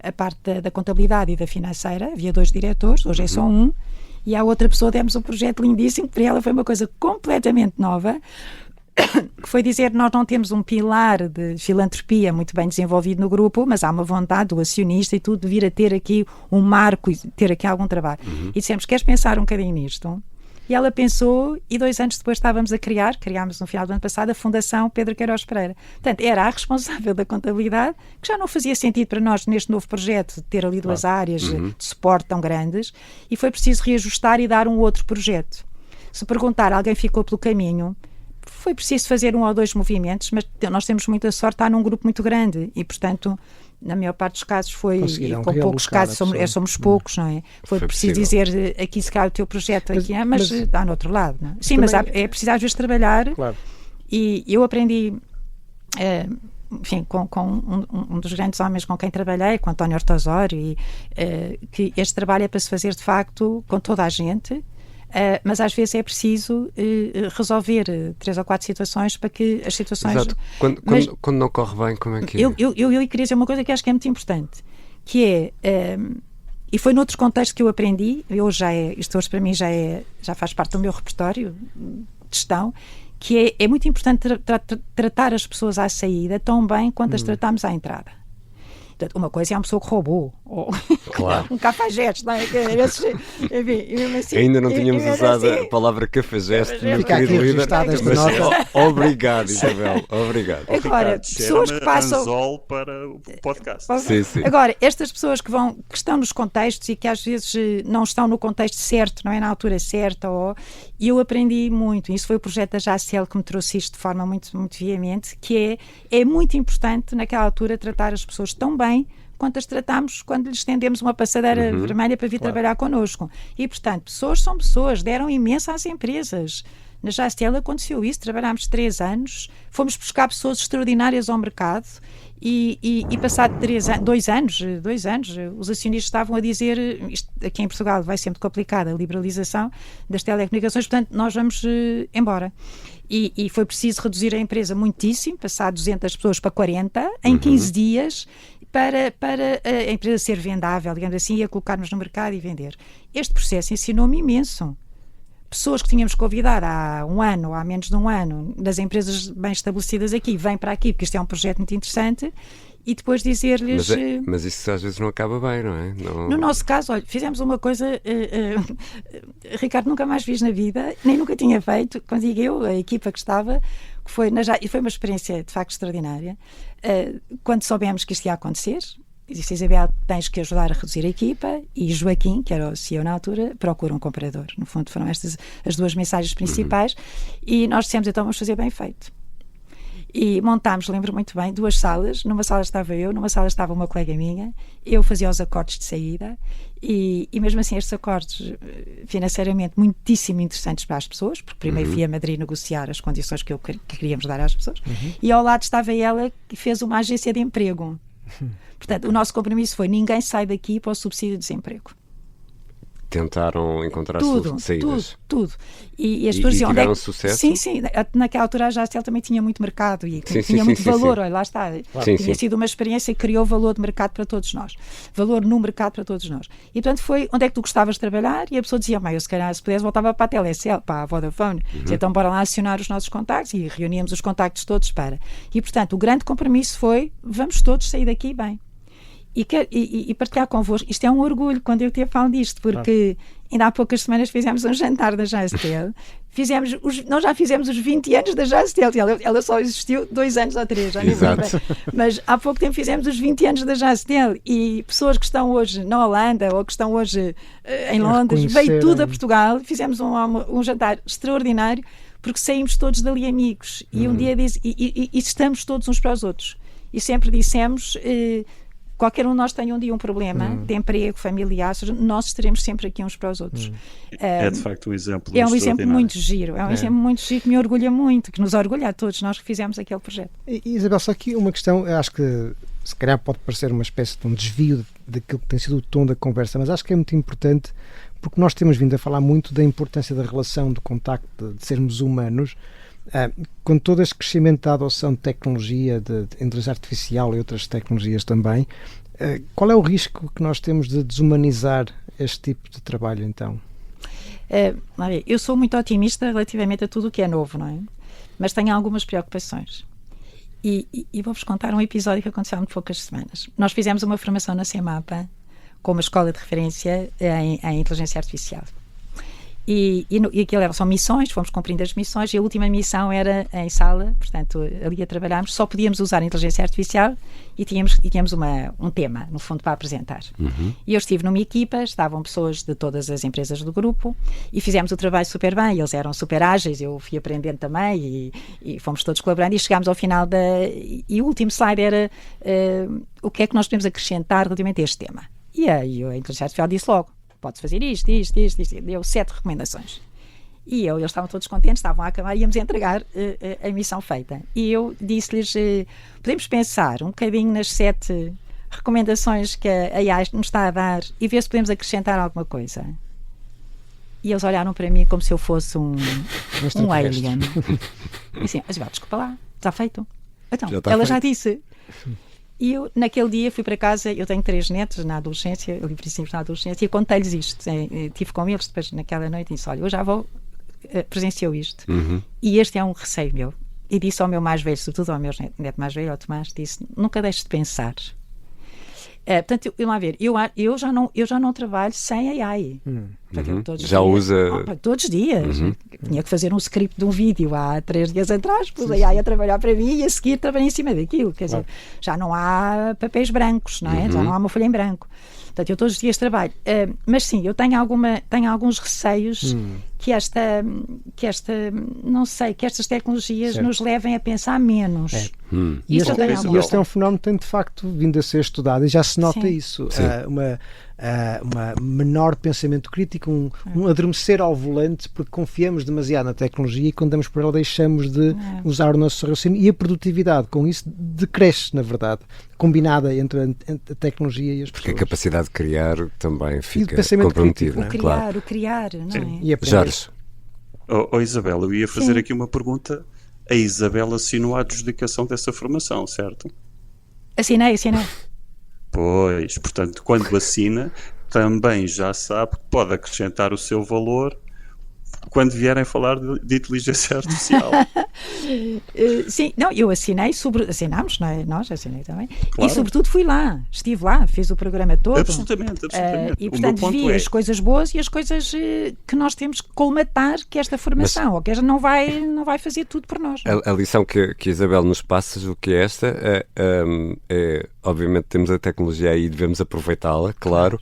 a parte da contabilidade e da financeira, havia 2 diretores, hoje é só um, e à outra pessoa demos um projeto lindíssimo, que para ela foi uma coisa completamente nova, que foi dizer, nós não temos um pilar de filantropia muito bem desenvolvido no grupo, mas há uma vontade do acionista e tudo de vir a ter aqui um marco e ter aqui algum trabalho. E dissemos, queres pensar um bocadinho nisto? E ela pensou e 2 anos depois criámos no final do ano passado a Fundação Pedro Queiroz Pereira. Portanto, era a responsável da contabilidade, que já não fazia sentido para nós neste novo projeto ter ali 2 áreas de suporte tão grandes, e foi preciso reajustar e dar um outro projeto. Se perguntar, alguém ficou pelo caminho, foi preciso fazer 1 ou 2 movimentos, mas nós temos muita sorte, está num grupo muito grande e, portanto, na maior parte dos casos foi, com poucos casos, somos poucos, não é? Foi preciso dizer, aqui se calhar o teu projeto, aqui mas está no outro lado, não é? Sim, mas é preciso às vezes trabalhar, e eu aprendi, enfim, com um dos grandes homens com quem trabalhei, com António Ortosório, que este trabalho é para se fazer de facto com toda a gente. Mas às vezes é preciso resolver 3 ou 4 situações para que as situações... Exato. Quando não corre bem, como é que é? Eu queria dizer uma coisa que acho que é muito importante, que é, e foi noutros contextos que eu aprendi, isto hoje para mim já faz parte do meu repertório de gestão, que é muito importante tratar as pessoas à saída tão bem quanto as tratamos à entrada. Portanto, uma coisa é uma pessoa que roubou, ou um cafajeste, não é? Assim, ainda não tínhamos usado a palavra cafajeste, meu querido líder, mas obrigado, Isabel, obrigado. Agora, pessoas que passam... anzol para o podcast. Sim. Agora, estas pessoas que estão nos contextos e que às vezes não estão no contexto certo, não é na altura certa, e eu aprendi muito, isso foi o projeto da Jacel que me trouxe isto de forma muito, muito veemente, que é muito importante naquela altura tratar as pessoas tão bem quanto as tratamos quando lhes estendemos uma passadeira vermelha para vir trabalhar connosco. E, portanto, pessoas são pessoas, deram imenso às empresas. Na Jastel aconteceu isso, trabalhámos 3 anos, fomos buscar pessoas extraordinárias ao mercado e passado 2 anos, os acionistas estavam a dizer, isto aqui em Portugal vai ser muito complicado, a liberalização das telecomunicações, portanto nós vamos embora. E foi preciso reduzir a empresa muitíssimo, passar 200 pessoas para 40 em 15 dias, para a empresa ser vendável, digamos assim, e a colocarmos no mercado e vender. Este processo ensinou-me imenso. Pessoas que tínhamos convidado há 1 ano ou há menos de 1 ano, das empresas bem estabelecidas aqui, vêm para aqui, porque isto é um projeto muito interessante, e depois dizer-lhes... Mas isso às vezes não acaba bem, não é? Não... No nosso caso, olha, fizemos uma coisa, Ricardo, nunca mais fiz na vida, nem nunca tinha feito, quando digo eu, a equipa que estava, que foi uma experiência de facto extraordinária. Quando soubemos que isto ia acontecer, disse: Isabel, tens que ajudar a reduzir a equipa, e Joaquim, que era o CEO na altura, procura um comprador. No fundo foram estas as 2 mensagens principais, e nós dissemos: então vamos fazer bem feito. E montámos, lembro muito bem, 2 salas. Numa sala estava eu, numa sala estava uma colega minha. Eu fazia os acordos de saída e mesmo assim estes acordos financeiramente muitíssimo interessantes para as pessoas, porque primeiro fui a Madrid negociar as condições que queríamos dar às pessoas, e ao lado estava ela, que fez uma agência de emprego. Portanto, o nosso compromisso foi: ninguém sai daqui para o subsídio de desemprego. Tentaram encontrar saídas. Tudo. E as pessoas diziam: tiveram sucesso? Sim. Naquela altura a Jastel também tinha muito mercado e tinha muito valor. Olha, lá está. Tinha sido uma experiência que criou valor de mercado para todos nós. Valor no mercado para todos nós. E portanto foi: onde é que tu gostavas de trabalhar? E a pessoa dizia: eu se calhar se pudesse voltava para a Telecel, para a Vodafone. Então bora lá acionar os nossos contactos, e reuníamos os contactos todos para. E portanto o grande compromisso foi: vamos todos sair daqui bem. E partilhar convosco, isto é um orgulho quando eu te falo disto, porque ainda há poucas semanas fizemos um jantar da Jastel. Nós já fizemos os 20 anos da Jastel. Ela só existiu 2 anos ou 3, já nem lembro. Mas há pouco tempo fizemos os 20 anos da Jastel, e pessoas que estão hoje na Holanda ou que estão hoje em Londres, veio tudo a Portugal. Fizemos um jantar extraordinário, porque saímos todos dali amigos, e um dia e estamos todos uns para os outros, e sempre dissemos: qualquer um de nós tem um dia um problema de emprego, familiar, nós estaremos sempre aqui uns para os outros. É de facto um exemplo. É um exemplo muito giro, exemplo muito giro, que me orgulha muito, que nos orgulha a todos nós que fizemos aquele projeto. Isabel, só aqui uma questão, acho que se calhar pode parecer uma espécie de um desvio daquilo que tem sido o tom da conversa, mas acho que é muito importante, porque nós temos vindo a falar muito da importância da relação, do contacto, de sermos humanos. Com todo este crescimento da adoção de tecnologia, de inteligência artificial e outras tecnologias também, qual é o risco que nós temos de desumanizar este tipo de trabalho, então? Eu sou muito otimista relativamente a tudo o que é novo, não é? Mas tenho algumas preocupações. E vou-vos contar um episódio que aconteceu há muito poucas semanas. Nós fizemos uma formação na CEMAPA com uma escola de referência em inteligência artificial. E aquilo são missões, fomos cumprindo as missões, e a última missão era em sala, portanto ali a trabalharmos, só podíamos usar a inteligência artificial e tínhamos um tema, no fundo, para apresentar. E eu estive numa equipa, estavam pessoas de todas as empresas do grupo, e fizemos o trabalho super bem, eles eram super ágeis, eu fui aprendendo também, e fomos todos colaborando, e chegámos ao final e o último slide era o que é que nós podemos acrescentar relativamente a este tema. E a inteligência artificial disse logo: pode fazer isto, deu 7 recomendações. E eles estavam todos contentes, estavam a acabar, íamos entregar a missão feita. E eu disse-lhes: podemos pensar um bocadinho nas 7 recomendações que a AI nos está a dar e ver se podemos acrescentar alguma coisa. E eles olharam para mim como se eu fosse um alien. E assim: desculpa lá, está feito. Então, ela já disse. E eu, naquele dia, fui para casa. Eu tenho 3 netos na adolescência, ali princípios na adolescência, e contei-lhes isto. Estive com eles depois naquela noite e disse: olha, eu já vou, presenciou isto. E este é um receio meu. E disse ao meu mais velho, sobretudo ao meu neto mais velho, ao Tomás, disse: nunca deixes de pensar. Portanto, eu já não trabalho sem AI. Portanto, já usa... todos os dias. Tinha que fazer um script de um vídeo há 3 dias atrás, pus a AI a trabalhar para mim e a seguir trabalhei em cima daquilo. Quer dizer, já não há papéis brancos, não é? Já não há uma folha em branco. Portanto, eu todos os dias trabalho. Mas sim, eu tenho alguns receios, que estas tecnologias nos levem a pensar menos. E este é um fenómeno que tem de facto vindo a ser estudado e já se nota isso. Uma menor pensamento crítico, um adormecer ao volante porque confiamos demasiado na tecnologia e quando damos por ela deixamos de usar o nosso raciocínio e a produtividade com isso decresce, na verdade, combinada entre a tecnologia e as pessoas. Porque a capacidade de criar também fica comprometida. O criar, não é? E Jorge. Isabel, eu ia fazer aqui uma pergunta. A Isabel assinou a adjudicação dessa formação, certo? Assinei. Pois, portanto, quando assina, também já sabe que pode acrescentar o seu valor quando vierem falar de inteligência artificial. Sim, não, eu assinámos, não é? Nós assinei também. Claro. E sobretudo estive lá, fiz o programa todo. Absolutamente. E portanto vi as coisas boas e as coisas que nós temos que colmatar que esta formação, ou que esta não vai fazer tudo por nós. A lição que a Isabel nos passa, o que é esta, obviamente temos a tecnologia aí e devemos aproveitá-la, claro.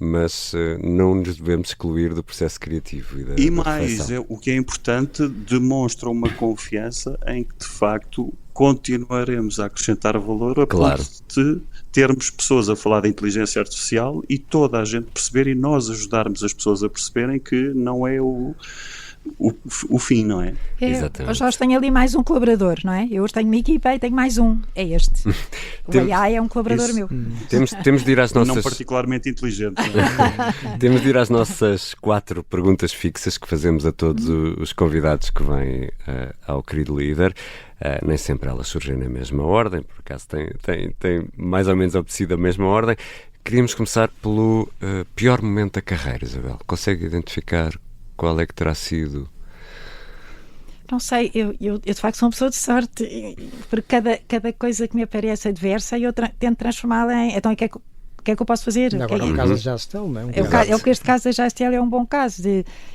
Mas não nos devemos excluir do processo criativo. E mais, o que é importante, demonstra uma confiança em que, de facto, continuaremos a acrescentar valor a ponto de termos pessoas a falar de inteligência artificial e toda a gente perceber e nós ajudarmos as pessoas a perceberem que não é o fim, não é? Eu já tenho ali mais um colaborador, não é? Eu hoje tenho uma equipa e tenho mais um, é este. O AI é um colaborador meu. Temos de ir às nossas... Não particularmente inteligente. Temos de ir às nossas 4 perguntas fixas que fazemos a todos os convidados que vêm ao Querido Líder. Nem sempre elas surgem na mesma ordem, por acaso tem mais ou menos obedecido a mesma ordem. Queríamos começar pelo pior momento da carreira, Isabel. Consegue identificar qual é que terá sido? Não sei, eu de facto sou uma pessoa de sorte, porque cada coisa que me aparece adversa eu tento transformá-la em... Então, o que é que eu posso fazer? Agora, o caso da Jastel, não é? Este caso da Jastel é um bom caso.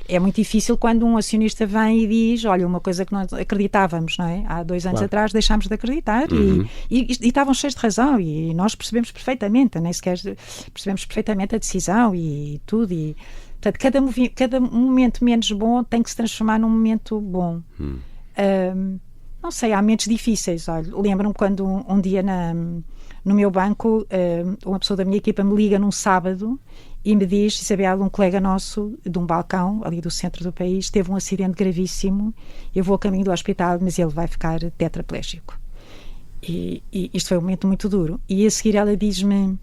É muito difícil quando um acionista vem e diz, olha, uma coisa que nós acreditávamos, não é? Há 2 anos atrás deixámos de acreditar e estavam cheios de razão e nós percebemos perfeitamente, nem sequer percebemos perfeitamente a decisão e tudo e... Portanto, cada momento menos bom tem que se transformar num momento bom. Não sei, há momentos difíceis. Olha, lembro-me quando um dia no meu banco, uma pessoa da minha equipa me liga num sábado e me diz, Isabel, um colega nosso de um balcão ali do centro do país teve um acidente gravíssimo, eu vou a caminho do hospital, mas ele vai ficar tetraplégico. E isto foi um momento muito duro. E a seguir ela diz-me,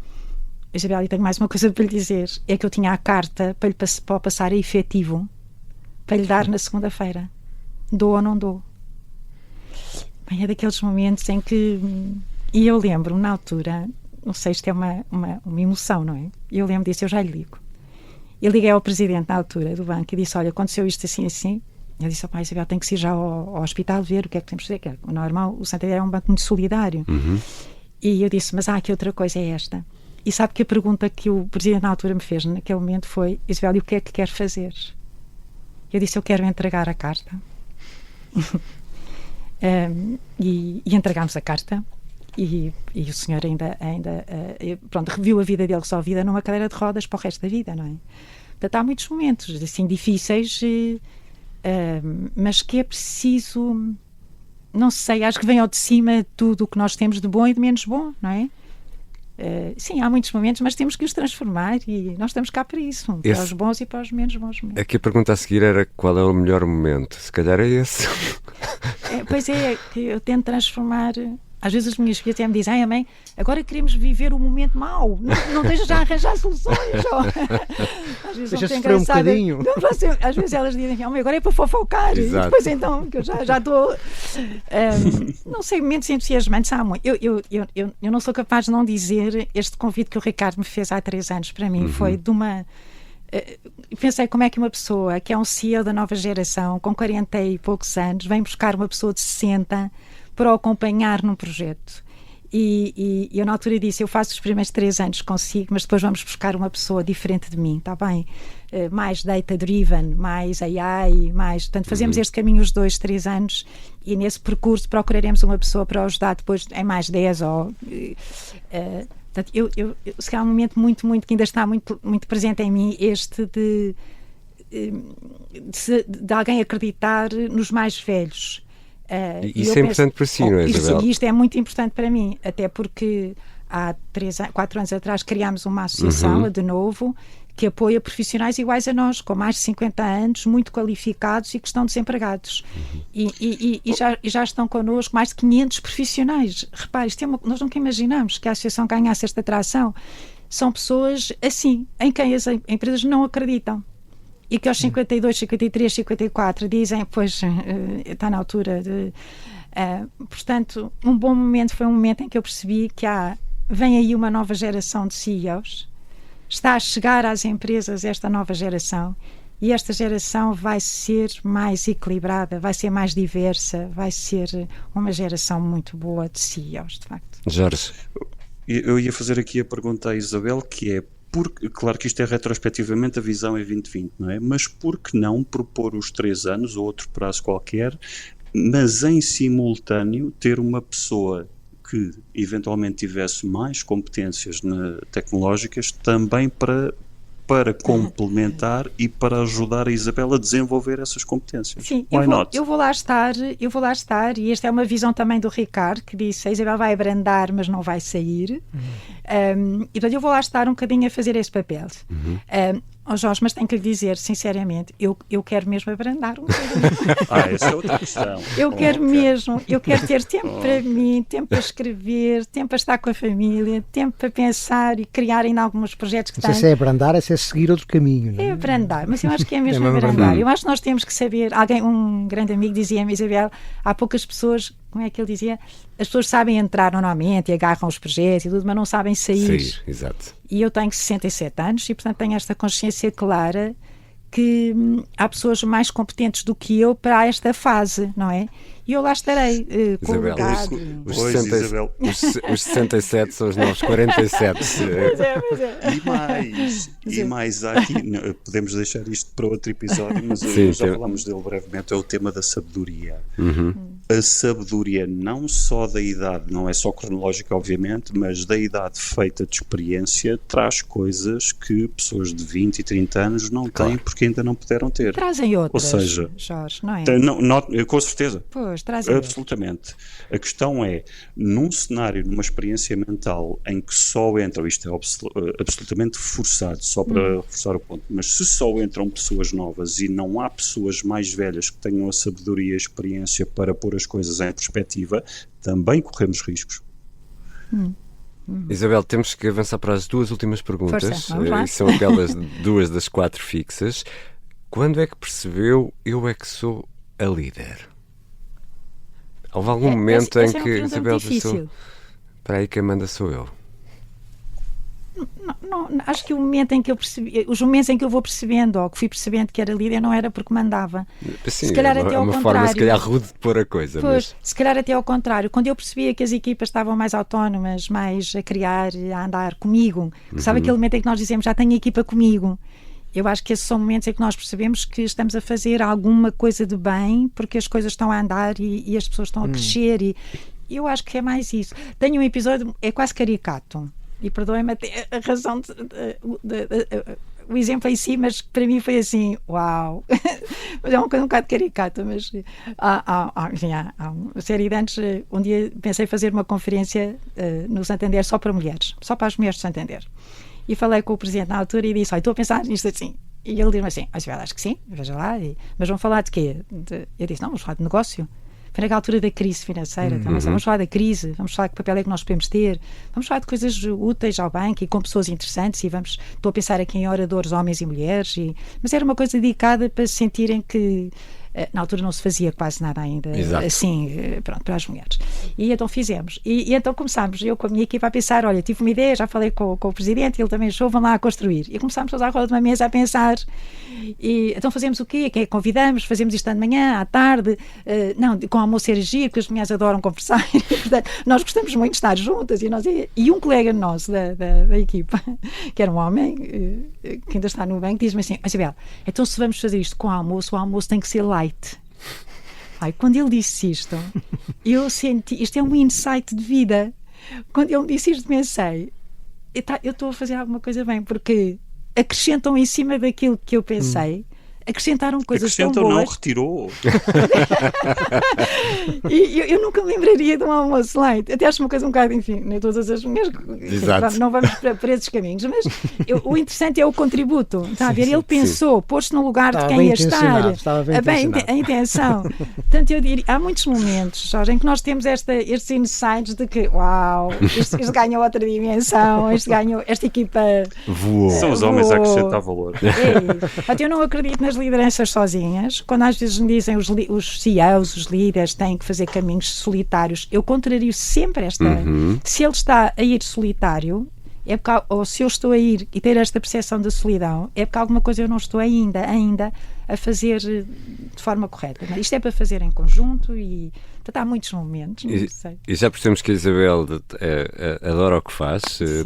Isabel, e tenho mais uma coisa para lhe dizer, é que eu tinha a carta para o passar a efetivo para lhe dar na segunda-feira. Dou ou não dou? Bem, é daqueles momentos em que... E eu lembro-me, na altura, não sei, isto é uma emoção, não é? E eu lembro disso, eu já lhe ligo. Eu liguei ao presidente na altura do banco e disse, olha, aconteceu isto assim, assim. Eu disse, pá, Isabel, tem que ir já ao hospital ver o que é que temos de fazer. Que é normal, o Santander é um banco muito solidário. E eu disse, mas há aqui outra coisa, é esta. E sabe que a pergunta que o presidente na altura me fez naquele momento foi, Isabel, e o que é que quer fazer? Eu disse, eu quero entregar a carta. E entregámos a carta e o senhor ainda pronto, reviu a vida dele resolvida numa cadeira de rodas para o resto da vida, não é? Portanto, há muitos momentos assim difíceis, mas que é preciso, não sei, acho que vem ao de cima tudo o que nós temos de bom e de menos bom, não é? Sim, há muitos momentos, mas temos que os transformar e nós estamos cá para isso, para os bons e para os menos bons momentos. Aqui a pergunta a seguir era qual é o melhor momento, se calhar é esse. Pois é, que eu tento transformar. Às vezes as minhas filhas até me dizem, ai, mãe, agora queremos viver o momento mau, não deixas já arranjar soluções. Às vezes deixa sofrer um bocadinho. Às vezes elas dizem, oh, agora é para fofocar. Exato. E depois então, que eu já estou... não sei, momentos entusiasmantes há muito. Eu não sou capaz de não dizer este convite que o Ricardo me fez há 3 anos para mim, foi de uma... pensei como é que uma pessoa que é um CEO da nova geração, com 40 e poucos anos, vem buscar uma pessoa de 60 para o acompanhar num projeto. E eu na altura disse, eu faço os primeiros 3 anos consigo, mas depois vamos buscar uma pessoa diferente de mim, está bem? Mais data-driven, mais AI, mais... Portanto, fazemos este caminho os 2, 3 anos e nesse percurso procuraremos uma pessoa para ajudar depois em mais 10 ou... Portanto, se calhar um momento muito, muito, que ainda está muito, muito presente em mim, este de de alguém acreditar nos mais velhos. Isso é importante para si, não é, Isabel? Isto é muito importante para mim, até porque há 4 anos atrás criámos uma associação, a De Novo, que apoia profissionais iguais a nós, com mais de 50 anos, muito qualificados e que estão desempregados. E já estão connosco mais de 500 profissionais. Repare, nós nunca imaginamos que a associação ganhasse esta atração. São pessoas assim, em quem as empresas não acreditam. E que aos 52, 53, 54 dizem, pois, está na altura de... portanto, um bom momento foi um momento em que eu percebi que vem aí uma nova geração de CEOs, está a chegar às empresas esta nova geração, e esta geração vai ser mais equilibrada, vai ser mais diversa, vai ser uma geração muito boa de CEOs, de facto. Jorge. Eu ia fazer aqui a pergunta à Isabel, que é, claro que isto é retrospectivamente, a visão é 2020, não é? Mas por que não propor os 3 anos ou outro prazo qualquer, mas em simultâneo ter uma pessoa que eventualmente tivesse mais competências tecnológicas também para complementar e para ajudar a Isabel a desenvolver essas competências? Sim, eu vou lá estar, e esta é uma visão também do Ricardo, que disse, a Isabel vai abrandar, mas não vai sair. E portanto eu vou lá estar um bocadinho a fazer esse papel. Jorge, mas tenho que lhe dizer, sinceramente, eu quero mesmo abrandar um bocadinho. Essa é outra questão. Eu quero ter tempo para mim, tempo para escrever, tempo para estar com a família, tempo para pensar e criar ainda alguns projetos que tenho. Não sei se é abrandar, é seguir outro caminho, não é? É abrandar, mas eu acho que é mesmo abrandar. Eu acho que nós temos que saber, um grande amigo dizia-me, Isabel, há poucas pessoas, como é que ele dizia? As pessoas sabem entrar normalmente e agarram os projetos e tudo, mas não sabem sair. Sim, exato. E eu tenho 67 anos e, portanto, tenho esta consciência clara que há pessoas mais competentes do que eu para esta fase, não é? E eu lá estarei com o legado. Os 67 são os novos 47. Pois é. E mais aqui, podemos deixar isto para outro episódio, mas já falámos dele brevemente, é o tema da sabedoria. A sabedoria não só da idade, não é só cronológica obviamente, mas da idade feita de experiência, traz coisas que pessoas de 20 e 30 anos não têm porque ainda não puderam ter. Trazem outras, ou seja, Jorge, não é? Com certeza. Pois, trazem absolutamente. A questão é, num cenário, numa experiência mental em que só entram, isto é absolutamente forçado, só para reforçar o ponto, mas se só entram pessoas novas e não há pessoas mais velhas que tenham a sabedoria e a experiência para pôr as coisas em perspectiva, também corremos riscos. Isabel, temos que avançar para as 2 últimas perguntas. Força, são aquelas 2 das 4 fixas. Quando é que percebeu eu é que sou a líder? Houve algum momento em que Isabel disse, para aí quem manda sou eu? Não, acho que o momento em que eu percebi, os momentos em que eu vou percebendo, ou que fui percebendo que era líder, não era porque mandava. Sim, se calhar até ao uma contrário. Forma se calhar rude de pôr a coisa. Pois, se calhar até ao contrário. Quando eu percebia que as equipas estavam mais autónomas, mais a criar, a andar comigo, sabe aquele momento em que nós dizemos, já tenho a equipa comigo? Eu acho que esses são momentos em que nós percebemos que estamos a fazer alguma coisa de bem, porque as coisas estão a andar e as pessoas estão a crescer, e eu acho que é mais isso. Tenho um episódio, é quase caricato, e perdoem-me até a razão o exemplo em si, mas para mim foi assim, uau. Mas é uma coisa um bocado caricata, mas há uma série de anos, um dia pensei fazer uma conferência no Santander só para mulheres, só para as mulheres do Santander. E falei com o presidente na altura e disse, estou a pensar nisto assim. E ele disse-me assim, acho que sim, veja lá. Mas vão falar de quê? Eu disse, não, vamos falar de negócio. Foi naquela altura da crise financeira. Vamos falar da crise, vamos falar de que papel é que nós podemos ter, vamos falar de coisas úteis ao banco e com pessoas interessantes. E estou a pensar aqui em oradores, homens e mulheres. Mas era uma coisa dedicada para se sentirem que na altura não se fazia quase nada ainda. Exato. Assim, pronto, para as mulheres. E então fizemos. E então começámos, eu com a minha equipa a pensar, olha, tive uma ideia, já falei com o presidente, ele também achou, vamos lá a construir. E começámos todos à roda de uma mesa a pensar, e então fazemos o quê? Quem é que convidamos? Fazemos isto de manhã, à tarde, com almoço e agir, porque as mulheres adoram conversar. Portanto, nós gostamos muito de estar juntas, e um colega nosso da equipa, que era um homem, que ainda está no banco, diz-me assim, Isabel, então se vamos fazer isto com almoço, o almoço tem que ser light. Quando ele disse isto, eu senti, isto é um insight de vida. Quando ele me disse isto, pensei, eu estou a fazer alguma coisa bem, porque acrescentam em cima daquilo que eu pensei, acrescentaram coisas tão boas. Não, retirou. E eu nunca me lembraria de um almoço light. Até acho uma coisa um bocado, enfim, nem todas as mulheres. Exato. Não vamos para esses caminhos, mas o interessante é o contributo. Está a ver? Ele pensou, pôs-se no lugar de quem ia estar. Estava bem a intenção. Portanto, eu diria, há muitos momentos, Jorge, em que nós temos estes insights de que, uau, isto ganhou outra dimensão, esta equipa voou. São os homens a acrescentar valor. Eu não acredito nas lideranças sozinhas. Quando às vezes me dizem os CEOs, os líderes têm que fazer caminhos solitários, eu contrario sempre esta. Se ele está a ir solitário, é porque, ou se eu estou a ir e ter esta percepção da solidão, é porque alguma coisa eu não estou ainda a fazer de forma correta. Isto é para fazer em conjunto e há muitos momentos. E já percebemos que a Isabel adora o que faz,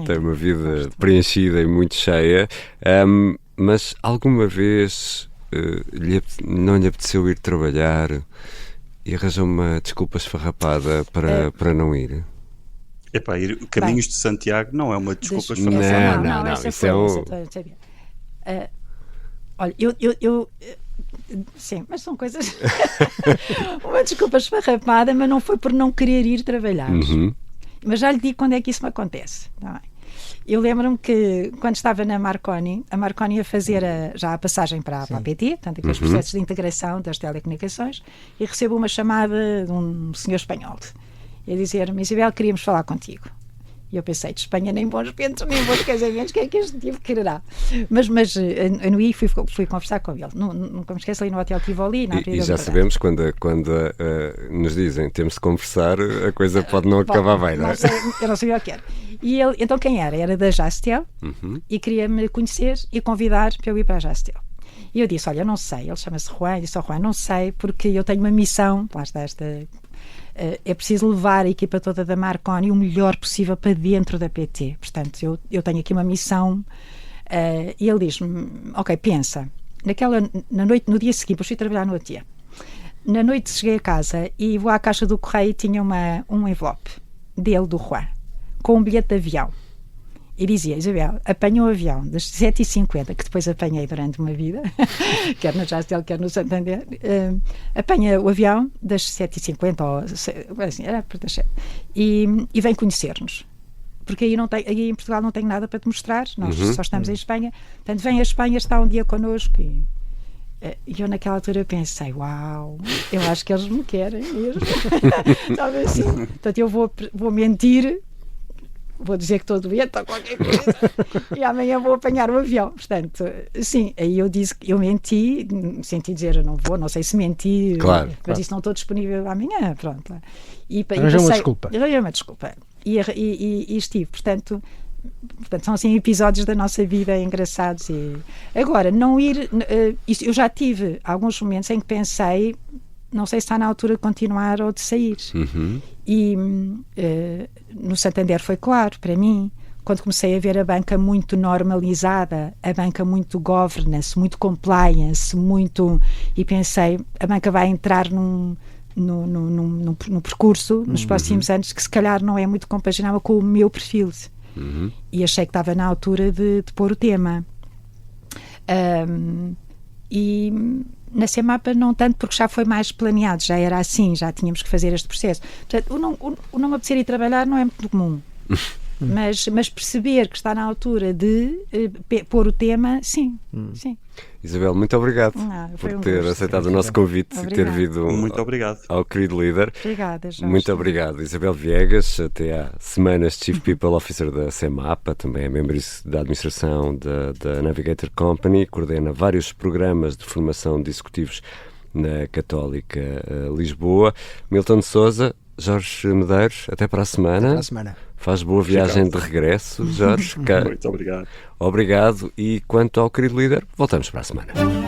tem uma vida preenchida e muito cheia, mas alguma vez não lhe apeteceu ir trabalhar e arranjou uma desculpa esfarrapada para não ir? Epá, ir Caminhos de Santiago não é uma desculpa esfarrapada. Não, isso é olha, eu sim, mas são coisas uma desculpa esfarrapada, mas não foi por não querer ir trabalhar. Mas já lhe digo quando é que isso me acontece. Não é? Eu lembro-me que quando estava na Marconi, a Marconi ia fazer já a passagem para a PT, portanto aqueles processos de integração das telecomunicações, e recebo uma chamada de um senhor espanhol a dizer-me: Isabel, queríamos falar contigo. E eu pensei, de Espanha nem bons ventos, nem bons casamentos, que é que este tipo quererá? Mas anuí e fui conversar com ele. Nunca me esqueço, ali no Hotel Tivoli. E já sabemos, quando nos dizem temos de conversar, a coisa pode não acabar bem, não é? Eu não sabia o que era. E ele, então quem era? Era da Jastel e queria-me conhecer e convidar para eu ir para a Jastel. E eu disse, olha, não sei, ele chama-se Juan, eu disse ao Juan, não sei, porque eu tenho uma missão, lá está esta... é preciso levar a equipa toda da Marconi o melhor possível para dentro da PT. Portanto, eu tenho aqui uma missão. E ele diz-me, ok, pensa. Na noite, no dia seguinte, eu fui trabalhar no ATIA. Na noite cheguei a casa e vou à caixa do correio e tinha um envelope dele, do Juan, com um bilhete de avião. E dizia, Isabel, apanha o avião das 7h50, que depois apanhei durante uma vida, quer na Jastel, quer no Santander, apanha o avião das 7h50, ou assim, era por das 7, e vem conhecer-nos. Porque aí em Portugal não tenho nada para te mostrar, nós só estamos em Espanha. Portanto, vem a Espanha, está um dia connosco e eu naquela altura pensei, uau, eu acho que eles me querem mesmo. Sabe assim? Portanto, eu vou mentir, vou dizer que estou doente ou qualquer coisa e amanhã vou apanhar o avião. Portanto, sim, aí eu disse que eu menti, senti dizer eu não vou, não sei se menti, mas isso não estou disponível amanhã, pronto. Arranjei uma desculpa. Arranjei uma desculpa. E estive, portanto, são assim episódios da nossa vida engraçados. E agora, não ir, eu já tive alguns momentos em que pensei, não sei se está na altura de continuar ou de sair. E no Santander foi claro para mim, quando comecei a ver a banca muito normalizada, a banca muito governance, muito compliance, e pensei, a banca vai entrar num percurso nos próximos anos que se calhar não é muito compaginável com o meu perfil. E achei que estava na altura de pôr o tema. E na CEMAPA não tanto, porque já foi mais planeado, já era assim, já tínhamos que fazer este processo. Portanto, o não me apetecer ir trabalhar não é muito comum. Mas perceber que está na altura de pôr o tema, sim. Isabel, muito obrigado por ter aceitado o nosso convite e ter vindo ao Querido Líder. Obrigada, Jorge. Muito obrigado, Isabel Viegas, até há semanas Chief People Officer da CEMAPA, também é membro da administração da Navigator Company, coordena vários programas de formação de executivos na Católica Lisboa. Milton de Sousa, Jorge Medeiros, até para a semana. Até para a semana. Faz boa viagem de regresso, Jorge. Muito obrigado. Obrigado. E quanto ao Querido Líder, voltamos para a semana.